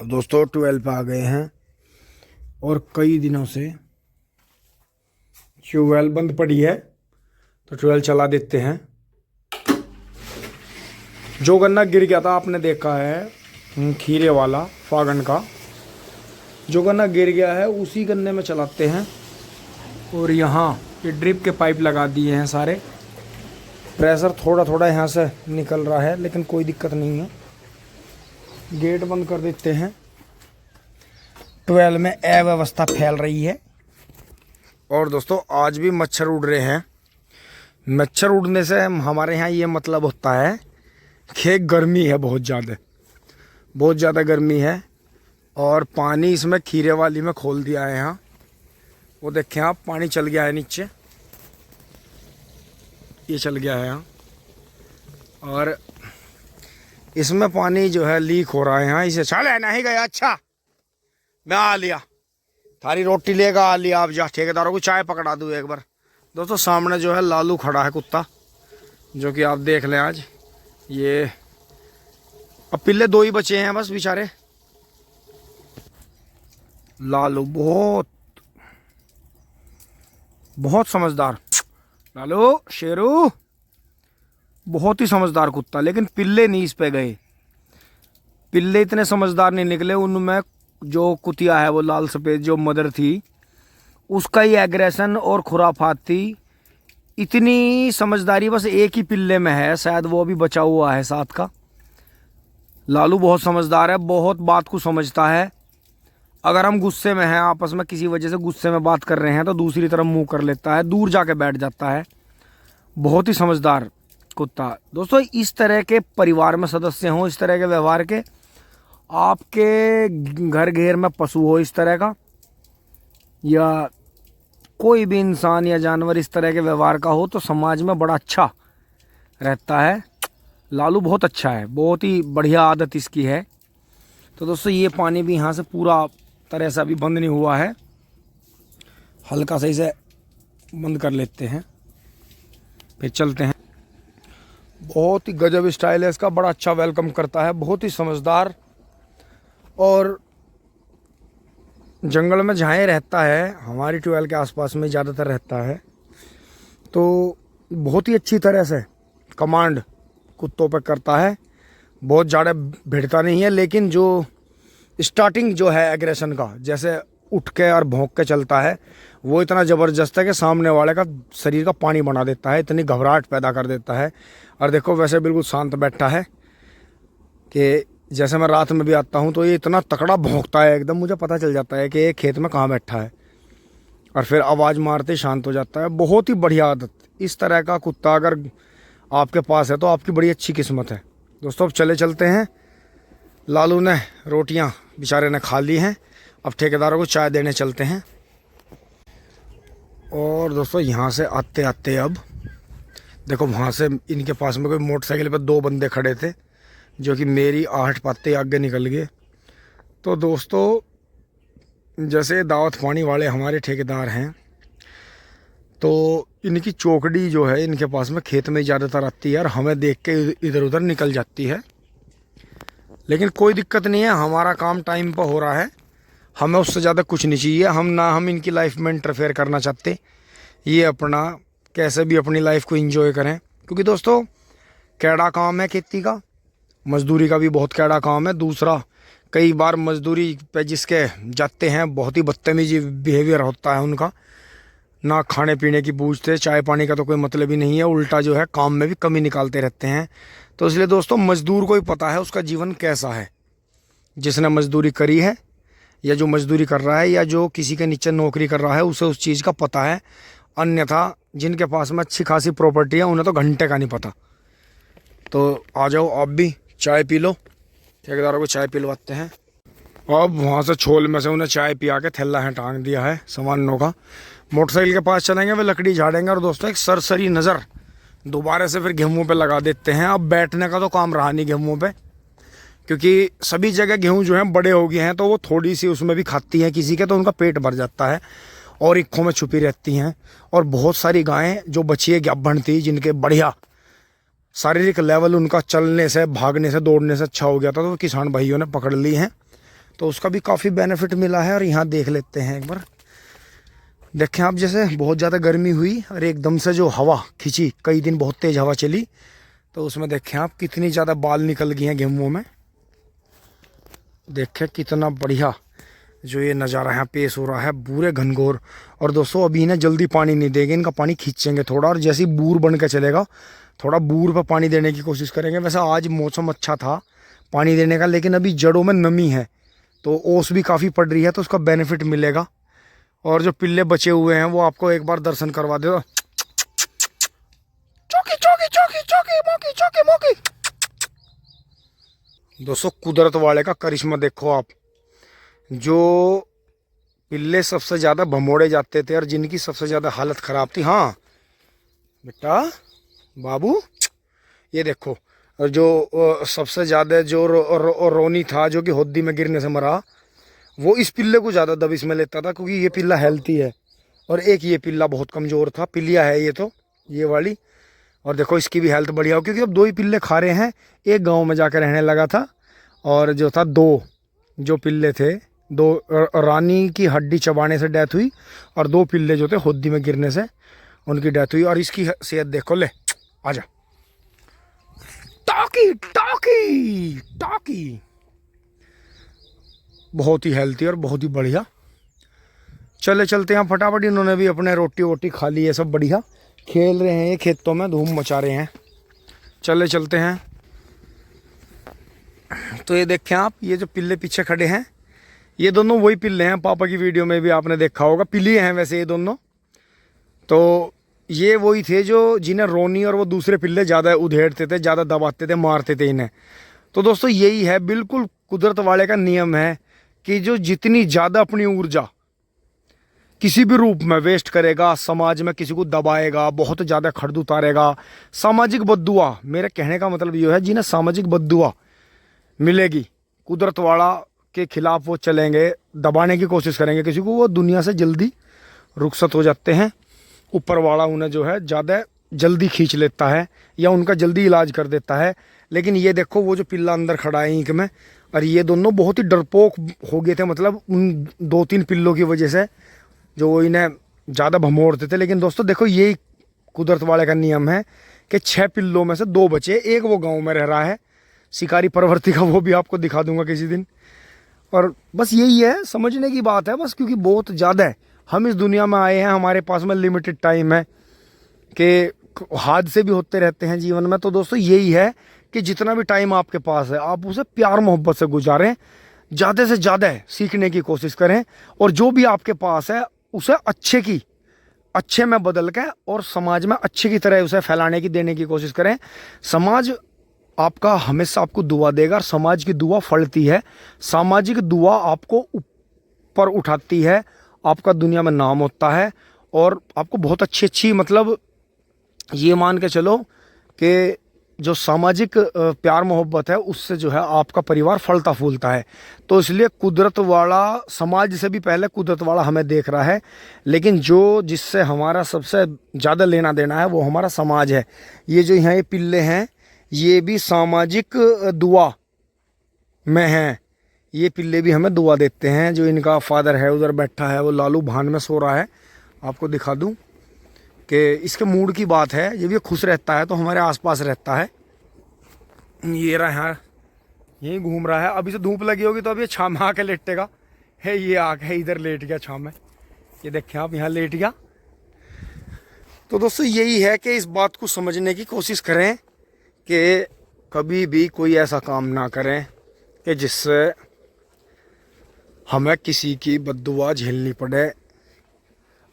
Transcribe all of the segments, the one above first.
दोस्तों 12 पे आ गए हैं और कई दिनों से ट्यूबवेल बंद पड़ी है तो ट्यूबवेल चला देते हैं। जो गन्ना गिर गया था आपने देखा है, खीरे वाला फागन का जो गन्ना गिर गया है उसी गन्ने में चलाते हैं। और यहाँ ये ड्रिप के पाइप लगा दिए हैं सारे। प्रेशर थोड़ा थोड़ा यहाँ से निकल रहा है लेकिन कोई दिक्कत नहीं है। गेट बंद कर देते हैं। 12 में अव्यवस्था फैल रही है। और दोस्तों आज भी मच्छर उड़ रहे हैं। मच्छर उड़ने से हमारे यहाँ ये मतलब होता है कि गर्मी है, बहुत ज़्यादा गर्मी है। और पानी इसमें खीरे वाली में खोल दिया है। यहाँ वो देखें आप, पानी चल गया है नीचे, ये चल गया है यहाँ। और इसमें पानी जो है लीक हो रहा है यहाँ। इसे चले नहीं गया। अच्छा मैं आ लिया, थारी रोटी लेगा आ लिया। आप जा ठेकेदारों को चाय पकड़ा दूँ एक बार। दोस्तों सामने जो है लालू खड़ा है कुत्ता, जो कि आप देख लें आज ये। अब पिल्ले 2 ही बचे हैं बस बेचारे। लालू बहुत समझदार, लालू शेरू बहुत ही समझदार कुत्ता। लेकिन पिल्ले नहीं इस पे गए। पिल्ले इतने समझदार नहीं निकले। उनमें जो कुतिया है वो लाल सफ़ेद जो मदर थी, उसका ही एग्रेशन और खुराफात थी। इतनी समझदारी बस एक ही पिल्ले में है, शायद वो भी बचा हुआ है साथ का। लालू बहुत समझदार है, बहुत बात को समझता है। अगर हम गुस्से में हैं, आपस में किसी वजह से गुस्से में बात कर रहे हैं, तो दूसरी तरफ मुंह कर लेता है, दूर जाके बैठ जाता है। बहुत ही समझदार कुत्ता। दोस्तों इस तरह के परिवार में सदस्य हों, इस तरह के व्यवहार के, आपके घर घेर में पशु हो इस तरह का, या कोई भी इंसान या जानवर इस तरह के व्यवहार का हो, तो समाज में बड़ा अच्छा रहता है। लालू बहुत अच्छा है, बहुत ही बढ़िया आदत इसकी है। तो दोस्तों ये पानी भी यहाँ से पूरा तरह से अभी बंद नहीं हुआ है, हल्का सा इसे बंद कर लेते हैं, फिर चलते हैं। बहुत ही गजब स्टाइल है इसका, बड़ा अच्छा वेलकम करता है, बहुत ही समझदार। और जंगल में जहाँ रहता है, हमारी ट्यूबवेल के आसपास में ज़्यादातर रहता है, तो बहुत ही अच्छी तरह से कमांड कुत्तों पर करता है। बहुत ज़्यादा भिड़ता नहीं है, लेकिन जो स्टार्टिंग जो है एग्रेशन का, जैसे उठ के और भौंक के चलता है, वो इतना ज़बरदस्त है कि सामने वाले का शरीर का पानी बना देता है, इतनी घबराहट पैदा कर देता है। और देखो वैसे बिल्कुल शांत बैठा है कि जैसे मैं रात में भी आता हूँ तो ये इतना तकड़ा भौंकता है, एकदम मुझे पता चल जाता है कि ये खेत में कहाँ बैठा है। और फिर आवाज़ मारते शांत हो जाता है। बहुत ही बढ़िया आदत। इस तरह का कुत्ता अगर आपके पास है तो आपकी बड़ी अच्छी किस्मत है। दोस्तों अब चलते हैं। लालू ने रोटियां बेचारे ने खा ली हैं, अब ठेकेदारों को चाय देने चलते हैं। और दोस्तों यहाँ से आते आते अब देखो, वहाँ से इनके पास में कोई मोटरसाइकिल पर 2 बंदे खड़े थे, जो कि मेरी आहट पाते आगे निकल गए। तो दोस्तों जैसे दावत पानी वाले हमारे ठेकेदार हैं, तो इनकी चौकड़ी जो है इनके पास में खेत में ज़्यादातर आती है और हमें देख के इधर उधर निकल जाती है। लेकिन कोई दिक्कत नहीं है, हमारा काम टाइम पर हो रहा है, हमें उससे ज़्यादा कुछ नहीं चाहिए। हम इनकी लाइफ में इंटरफेयर करना चाहते। ये अपना कैसे भी अपनी लाइफ को एंजॉय करें, क्योंकि दोस्तों कैड़ा काम है खेती का, मजदूरी का भी बहुत कैड़ा काम है। दूसरा, कई बार मजदूरी पे जिसके जाते हैं बहुत ही बदतमीजी बिहेवियर होता है उनका, ना खाने पीने की पूछते, चाय पानी का तो कोई मतलब ही नहीं है, उल्टा जो है काम में भी कमी निकालते रहते हैं। तो इसलिए दोस्तों मजदूर को ही पता है उसका जीवन कैसा है, जिसने मजदूरी करी है या जो मजदूरी कर रहा है या जो किसी के नीचे नौकरी कर रहा है, उसे उस चीज़ का पता है। अन्यथा जिनके पास में अच्छी खासी प्रॉपर्टी है उन्हें तो घंटे का नहीं पता। तो आ जाओ आप भी चाय पी लो, ठेकेदारों को चाय पिलवाते हैं। अब वहाँ से छोल में से उन्हें चाय पिया के थैला है टांग दिया है सामानों का। मोटरसाइकिल के पास चलेंगे, वे लकड़ी झाड़ेंगे। और दोस्तों एक सरसरी नज़र दोबारा से फिर गेहूँ पे लगा देते हैं। अब बैठने का तो काम रहा नहीं गेहूँ पे, क्योंकि सभी जगह गेहूँ जो हैं बड़े हो गए हैं, तो वो थोड़ी सी उसमें भी खाती हैं किसी के, तो उनका पेट भर जाता है और इक्खों में छुपी रहती हैं। और बहुत सारी गायें जो बची है गाभण थी, जिनके बढ़िया शारीरिक लेवल उनका चलने से, भागने से, दौड़ने से अच्छा हो गया था, तो किसान भाइयों ने पकड़ ली हैं। तो उसका भी काफ़ी बेनिफिट मिला है। और यहाँ देख लेते हैं एक बार, देखें आप, जैसे बहुत ज़्यादा गर्मी हुई और एकदम से जो हवा खिंची, कई दिन बहुत तेज़ हवा चली, तो उसमें देखें आप कितनी ज़्यादा बाल निकल गई हैं गेहूँ में। देखें कितना बढ़िया जो ये नज़ारा यहाँ पेश हो रहा है, पूरे घनघोर। और दोस्तों अभी इन्हें जल्दी पानी नहीं देंगे, इनका पानी खींचेंगे थोड़ा, और जैसे ही बूर बन के चलेगा थोड़ा बूर पर पानी देने की कोशिश करेंगे। वैसे आज मौसम अच्छा था पानी देने का, लेकिन अभी जड़ों में नमी है तो ओस भी काफ़ी पड़ रही है, तो उसका बेनिफिट मिलेगा। और जो पिल्ले बचे हुए हैं वो आपको एक बार दर्शन करवा दो। चौकी चौकी चौकी चौकी मौकी चौकी मौकी। दोस्तों कुदरत वाले का करिश्मा देखो आप, जो पिल्ले सबसे ज़्यादा भमोड़े जाते थे और जिनकी सबसे ज़्यादा हालत ख़राब थी, हाँ बेटा बाबू ये देखो, और जो सबसे ज़्यादा जो रोनी था जो कि होद्दी में गिरने से मरा, वो इस पिल्ले को ज़्यादा दबिश में लेता था, क्योंकि ये पिल्ला हेल्थी है और एक ये पिल्ला बहुत कमज़ोर था। पिल्लिया है ये तो, ये वाली। और देखो इसकी भी हेल्थ बढ़िया हो, क्योंकि अब 2 ही पिल्ले खा रहे हैं। एक गांव में जाकर रहने लगा था, और जो था 2 जो पिल्ले थे, 2 रानी की हड्डी चबाने से डेथ हुई, और 2 पिल्ले जो थे होद्दी में गिरने से उनकी डेथ हुई। और इसकी सेहत देखो, ले आजा टाकी टाकी टाकी, बहुत ही हेल्थी और बहुत ही बढ़िया। चले चलते हैं फटाफट, इन्होंने भी अपने रोटी वोटी खा ली है, सब बढ़िया खेल रहे हैं, ये खेतों में धूम मचा रहे हैं। चले चलते हैं। तो ये देखें आप, ये जो पिल्ले पीछे खड़े हैं, ये दोनों वही पिल्ले हैं, पापा की वीडियो में भी आपने देखा होगा, पिल्ले हैं वैसे ये दोनों। तो ये वही थे जो जिन्हें रोनी और वो दूसरे पिल्ले ज़्यादा उधेड़ते थे, ज़्यादा दबाते थे, मारते थे इन्हें। तो दोस्तों यही है, बिल्कुल कुदरत वाले का नियम है कि जो जितनी ज़्यादा अपनी ऊर्जा किसी भी रूप में वेस्ट करेगा, समाज में किसी को दबाएगा, बहुत ज़्यादा खर्द उतारेगा, सामाजिक बद्दुआ, मेरे कहने का मतलब ये है, जिन्हें सामाजिक बद्दुआ मिलेगी, कुदरत वाला के खिलाफ वो चलेंगे, दबाने की कोशिश करेंगे किसी को, वो दुनिया से जल्दी रुखसत हो जाते हैं। ऊपर वाला उन्हें जो है ज़्यादा जल्दी खींच लेता है या उनका जल्दी इलाज कर देता है। लेकिन ये देखो वो जो पिल्ला अंदर खड़ा है ईंक में, और ये दोनों बहुत ही डरपोक हो गए थे, मतलब उन 2-3 पिल्लों की वजह से जो इन्हें ज़्यादा भमोड़ते थे। लेकिन दोस्तों देखो यही कुदरत वाले का नियम है कि 6 पिल्लों में से 2 बचे, एक वो गांव में रह रहा है शिकारी प्रवृत्ति का, वो भी आपको दिखा दूंगा किसी दिन। और बस यही है, समझने की बात है बस, क्योंकि बहुत ज़्यादा है, हम इस दुनिया में आए हैं, हमारे पास में लिमिटेड टाइम है कि हादसे भी होते रहते हैं जीवन में। तो दोस्तों यही है कि जितना भी टाइम आपके पास है आप उसे प्यार मोहब्बत से गुजारें, ज़्यादा से ज़्यादा सीखने की कोशिश करें, और जो भी आपके पास है उसे अच्छे में बदल के और समाज में अच्छे की तरह उसे फैलाने की, देने की कोशिश करें। समाज आपका हमेशा आपको दुआ देगा, और समाज की दुआ फलती है, सामाजिक दुआ आपको ऊपर उठाती है, आपका दुनिया में नाम होता है, और आपको बहुत अच्छी मतलब ये मान के चलो कि जो सामाजिक प्यार मोहब्बत है उससे जो है आपका परिवार फलता फूलता है। तो इसलिए कुदरत वाला, समाज से भी पहले कुदरत वाला हमें देख रहा है, लेकिन जो जिससे हमारा सबसे ज़्यादा लेना देना है वो हमारा समाज है। ये जो यहाँ ये पिल्ले हैं ये भी सामाजिक दुआ में हैं, ये पिल्ले भी हमें दुआ देते हैं। जो इनका फादर है उधर बैठा है, वो लालू भान में सो रहा है, आपको दिखा दूं कि इसके मूड की बात है, ये भी खुश रहता है तो हमारे आसपास रहता है। ये रहा यहाँ यहीं घूम रहा है, अभी से धूप लगी होगी तो अभी छाँव में आके लेटेगा, है ये आके इधर लेट गया छाँव में, ये देखें आप यहाँ लेट गया। तो दोस्तों यही है कि इस बात को समझने की कोशिश करें कि कभी भी कोई ऐसा काम ना करें कि जिससे हमें किसी की बद्दुआ झेलनी पड़े।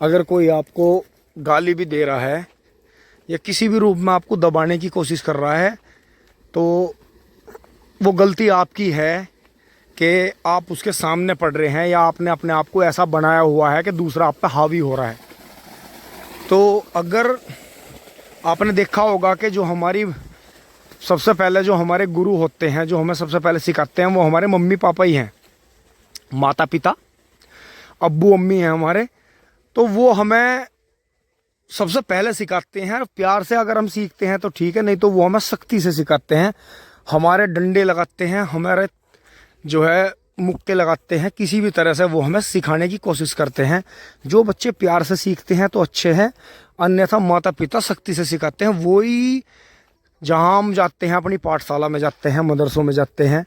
अगर कोई आपको गाली भी दे रहा है या किसी भी रूप में आपको दबाने की कोशिश कर रहा है तो वो गलती आपकी है कि आप उसके सामने पड़ रहे हैं, या आपने अपने आप को ऐसा बनाया हुआ है कि दूसरा आप पे हावी हो रहा है। तो अगर आपने देखा होगा कि जो हमारी सबसे पहले जो हमारे गुरु होते हैं, जो हमें सबसे पहले सिखाते हैं, वो हमारे मम्मी पापा ही हैं, माता पिता, अब्बू अम्मी हैं हमारे। तो वो हमें सबसे पहले सिखाते हैं, प्यार से अगर हम सीखते हैं तो ठीक है, नहीं तो वो हमें सख्ती से सिखाते हैं, हमारे डंडे लगाते हैं, हमारे जो है मुक्के लगाते हैं किसी भी तरह से, वो हमें सिखाने की कोशिश करते हैं। जो बच्चे प्यार से सीखते हैं तो अच्छे हैं, अन्यथा माता पिता सख्ती से सिखाते हैं। वही जहाँ हम जाते हैं, अपनी पाठशाला में जाते हैं, मदरसों में जाते हैं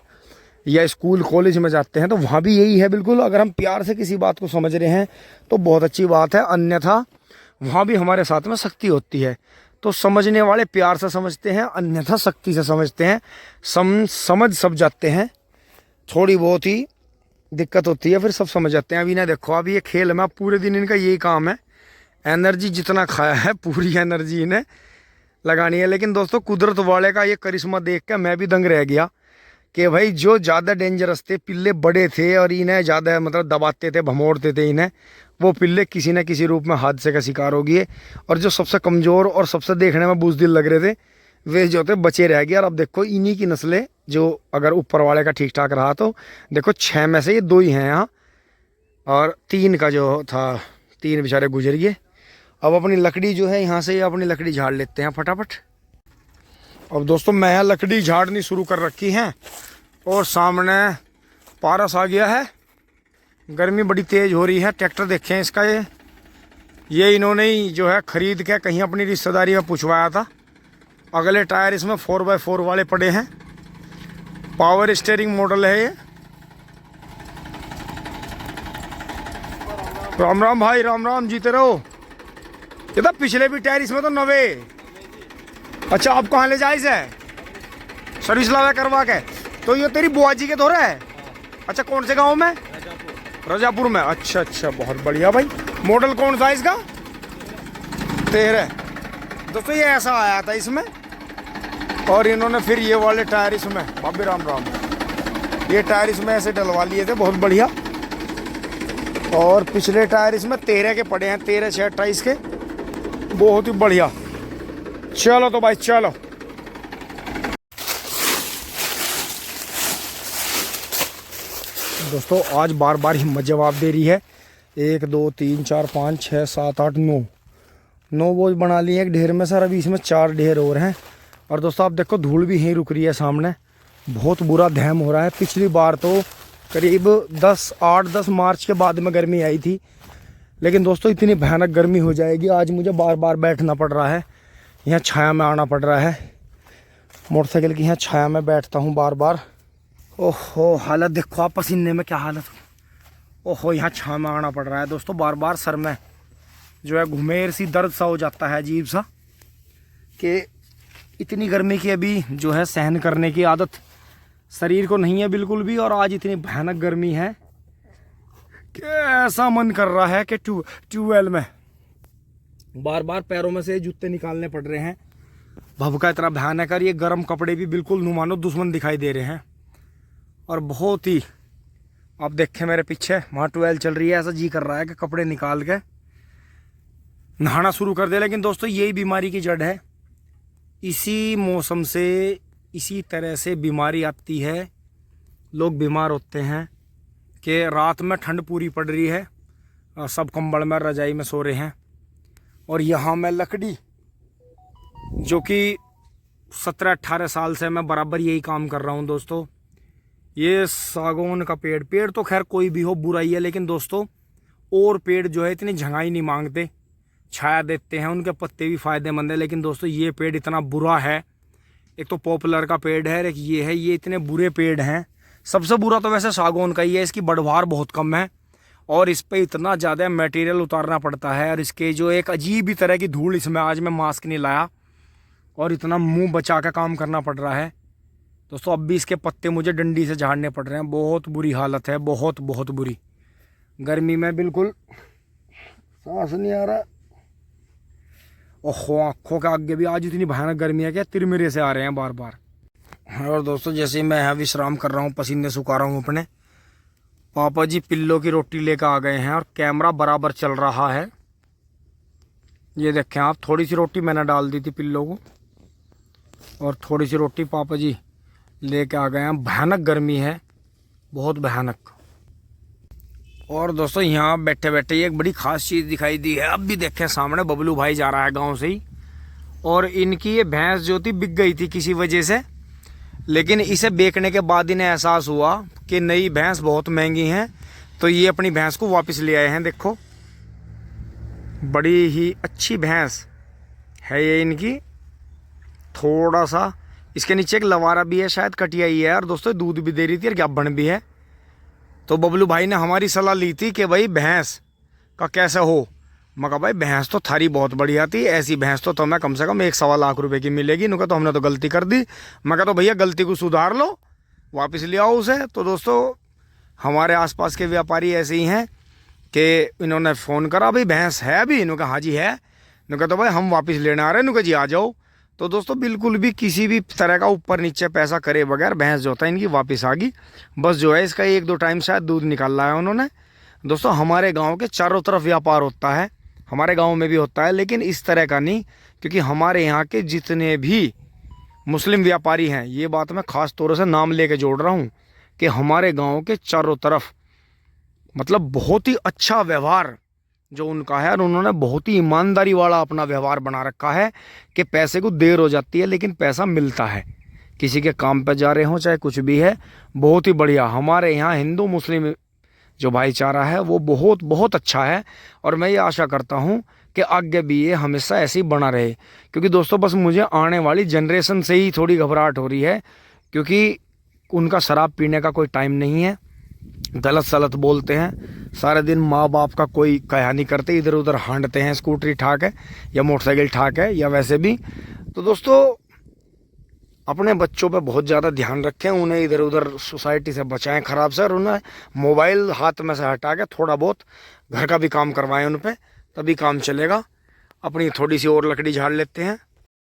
या स्कूल कॉलेज में जाते हैं, तो वहाँ भी यही है बिल्कुल। अगर हम प्यार से किसी बात को समझ रहे हैं तो बहुत अच्छी बात है, अन्यथा वहाँ भी हमारे साथ में सख्ती होती है। तो समझने वाले प्यार से समझते हैं, अन्यथा सख्ती से समझते हैं। समझ सब जाते हैं, थोड़ी बहुत ही दिक्कत होती है फिर सब समझ जाते हैं। अभी ना देखो, अभी ये खेल में पूरे दिन इनका यही काम है, एनर्जी जितना खाया है पूरी एनर्जी इन्हें लगानी है। लेकिन दोस्तों कुदरत वाले का ये करिश्मा देख कर मैं भी दंग रह गया कि भाई जो ज़्यादा डेंजरस थे, पिल्ले बड़े थे और इन्हें ज़्यादा मतलब दबाते थे, भमोड़ते थे इन्हें, वो पिल्ले किसी न किसी रूप में हादसे का शिकार हो गए। और जो सबसे कमज़ोर और सबसे देखने में बुज़दिल लग रहे थे, वे जो थे बचे रह गए। और अब देखो इन्हीं की नस्लें, जो अगर ऊपर वाले का ठीक ठाक रहा तो देखो 6 में से ये 2 ही हैं यहाँ, और 3 का जो था 3 बेचारे गुजर गए। अब अपनी लकड़ी जो है यहाँ से अपनी लकड़ी झाड़ लेते हैं फटाफट। अब दोस्तों मैं यहाँ लकड़ी झाड़नी शुरू कर रखी है और सामने पारस आ गया है। गर्मी बड़ी तेज़ हो रही है। ट्रैक्टर देखें इसका, ये इन्होंने ही जो है ख़रीद के कहीं अपनी रिश्तेदारी में पूछवाया था। अगले टायर इसमें 4x4 वाले पड़े हैं, पावर स्टीयरिंग मॉडल है ये। राम राम भाई, राम राम, जीते रहो। ये तो पिछले भी टायर इसमें तो नवे। अच्छा, आप कहाँ ले जाए इसे? सर्विस लावे करवा के। तो ये तेरी बुआ जी के धोरे है? अच्छा, कौन से गांव में? रजापुर में। अच्छा अच्छा, बहुत बढ़िया भाई। मॉडल कौन सा इसका? 13। दोस्तों ये ऐसा आया था इसमें, और इन्होंने फिर ये वाले टायर इसमें, बाबी राम राम, ये टायर इसमें ऐसे डलवा लिए थे, बहुत बढ़िया। और पिछले टायर इसमें 13 के पड़े हैं, 13 6 28 के, बहुत ही बढ़िया। चलो तो भाई चलो। दोस्तों आज बार बार हिम्मत जवाब दे रही है। 1 2 3 4 5 6 7 8 9 बोझ बना लिए एक ढेर में सर। अभी इसमें 4 ढेर और हैं। और दोस्तों आप देखो धूल भी यहीं रुक रही है सामने, बहुत बुरा धैम हो रहा है। पिछली बार तो करीब 8-10 मार्च के बाद में गर्मी आई थी, लेकिन दोस्तों इतनी भयानक गर्मी हो जाएगी। आज मुझे बार बार बैठना पड़ रहा है, यहाँ छाया में आना पड़ रहा है। मोटरसाइकिल की यहाँ छाया में बैठता हूँ बार बार। ओहो, हालत देखो आप, पसीने में क्या हालत। ओहो, यहाँ छाया में आना पड़ रहा है दोस्तों बार बार। सर में जो है घुमेर सी दर्द सा हो जाता है अजीब सा, कि इतनी गर्मी की अभी जो है सहन करने की आदत शरीर को नहीं है बिल्कुल भी। और आज इतनी भयानक गर्मी है कि ऐसा मन कर रहा है कि ट्यूबवेल में बार बार पैरों में से जूते निकालने पड़ रहे हैं। भभका इतना भयानक। और ये गर्म कपड़े भी बिल्कुल नुमानो दुश्मन दिखाई दे रहे हैं। और बहुत ही, आप देखें मेरे पीछे वहाँ ट्यूबवेल चल रही है, ऐसा जी कर रहा है कि कपड़े निकाल के नहाना शुरू कर दे। लेकिन दोस्तों यही बीमारी की जड़ है। इसी मौसम से इसी तरह से बीमारी आती है, लोग बीमार होते हैं कि रात में ठंड पूरी पड़ रही है, सब कंबल में रजाई में सो रहे हैं। और यहाँ मैं लकड़ी, जो कि 17-18 साल से मैं बराबर यही काम कर रहा हूँ दोस्तों। ये सागौन का पेड़ तो खैर कोई भी हो बुरा ही है, लेकिन दोस्तों और पेड़ जो है इतनी झंगाई नहीं मांगते, छाया देते हैं, उनके पत्ते भी फ़ायदेमंद है। लेकिन दोस्तों ये पेड़ इतना बुरा है। एक तो पॉपुलर का पेड़ है, एक ये है, ये इतने बुरे पेड़ हैं। सबसे बुरा तो वैसे सागौन का ही है, इसकी बढ़वार बहुत कम है और इस पे इतना ज़्यादा मटेरियल उतारना पड़ता है। और इसके जो एक अजीब ही तरह की धूल, इसमें आज मैं मास्क नहीं लाया और इतना मुंह बचा कर काम करना पड़ रहा है दोस्तों। अब भी इसके पत्ते मुझे डंडी से झाड़ने पड़ रहे हैं। बहुत बुरी हालत है, बहुत बहुत बुरी। गर्मी में बिल्कुल सांस नहीं आ रहा। ओहो, आँखों के आगे भी आज इतनी भयानक गर्मी है कि तिरमिरे से आ रहे हैं बार बार। और दोस्तों जैसे मैं यहाँ विश्राम कर रहा हूँ, पसीने सुखा रहा हूँ अपने, पापा जी पिल्लों की रोटी लेकर आ गए हैं और कैमरा बराबर चल रहा है। ये देखें आप, थोड़ी सी रोटी मैंने डाल दी थी पिल्लों को और थोड़ी सी रोटी पापा जी लेके आ गए हैं। भयानक गर्मी है, बहुत भयानक। और दोस्तों यहाँ बैठे बैठे एक बड़ी खास चीज़ दिखाई दी है। अब भी देखें सामने बबलू भाई जा रहा है गांव से ही, और इनकी ये भैंस जो थी बिक गई थी किसी वजह से, लेकिन इसे बेचने के बाद इन्हें एहसास हुआ कि नई भैंस बहुत महंगी हैं, तो ये अपनी भैंस को वापस ले आए हैं। देखो बड़ी ही अच्छी भैंस है ये इनकी। थोड़ा सा इसके नीचे एक लवारा भी है, शायद कटिया ही है। और दोस्तों दूध भी दे रही थी और गाभण भी है। तो बबलू भाई ने हमारी सलाह ली थी कि भाई भैंस का कैसे हो। मैं कहा भाई भैंस तो थारी बहुत बढ़िया थी, ऐसी भैंस तो तुम्हें कम से कम 1-1.25 लाख रुपए की मिलेगी। इन्होंने तो हमने तो गलती कर दी। मैं कहा तो भैया गलती को सुधार लो, वापस ले आओ उसे। तो दोस्तों हमारे आसपास के व्यापारी ऐसे ही हैं कि इन्होंने फ़ोन करा, भाई भैंस है अभी? इन्होंने कहा हाँ जी है। इन्होंने कहा तो भाई हम वापस लेने आ रहे हैं। इन्होंने कहा जी आ जाओ। तो दोस्तों बिल्कुल भी किसी भी तरह का ऊपर नीचे पैसा करे बगैर भैंस जो होता है इनकी वापस आ गई। बस जो है इसका 1-2 टाइम शायद दूध निकाला है उन्होंने। दोस्तों हमारे गांव के चारों तरफ व्यापार होता है, हमारे गांव में भी होता है, लेकिन इस तरह का नहीं। क्योंकि हमारे यहाँ के जितने भी मुस्लिम व्यापारी हैं, ये बात मैं ख़ास तौर से नाम लेके जोड़ रहा हूँ कि हमारे गांव के चारों तरफ मतलब बहुत ही अच्छा व्यवहार जो उनका है। और उन्होंने बहुत ही ईमानदारी वाला अपना व्यवहार बना रखा है कि पैसे को देर हो जाती है लेकिन पैसा मिलता है। किसी के काम पे जा रहे हों चाहे कुछ भी है, बहुत ही बढ़िया। हमारे यहाँ हिंदू मुस्लिम जो भाईचारा है वो बहुत बहुत अच्छा है। और मैं ये आशा करता हूँ कि आगे भी ये हमेशा ऐसे ही बना रहे। क्योंकि दोस्तों बस मुझे आने वाली जनरेशन से ही थोड़ी घबराहट हो रही है, क्योंकि उनका शराब पीने का कोई टाइम नहीं है, गलत सलत बोलते हैं, सारे दिन माँ बाप का कोई कहा नहीं करते, इधर उधर हांडते हैं, स्कूटरी ठाक है या मोटरसाइकिल ठाक है या वैसे भी। तो दोस्तों अपने बच्चों पे बहुत ज़्यादा ध्यान रखें, उन्हें इधर उधर सोसाइटी से बचाएं ख़राब से, और उन्हें मोबाइल हाथ में से हटा के थोड़ा बहुत घर का भी काम करवाएं उन पे, तभी काम चलेगा। अपनी थोड़ी सी और लकड़ी झाड़ लेते हैं।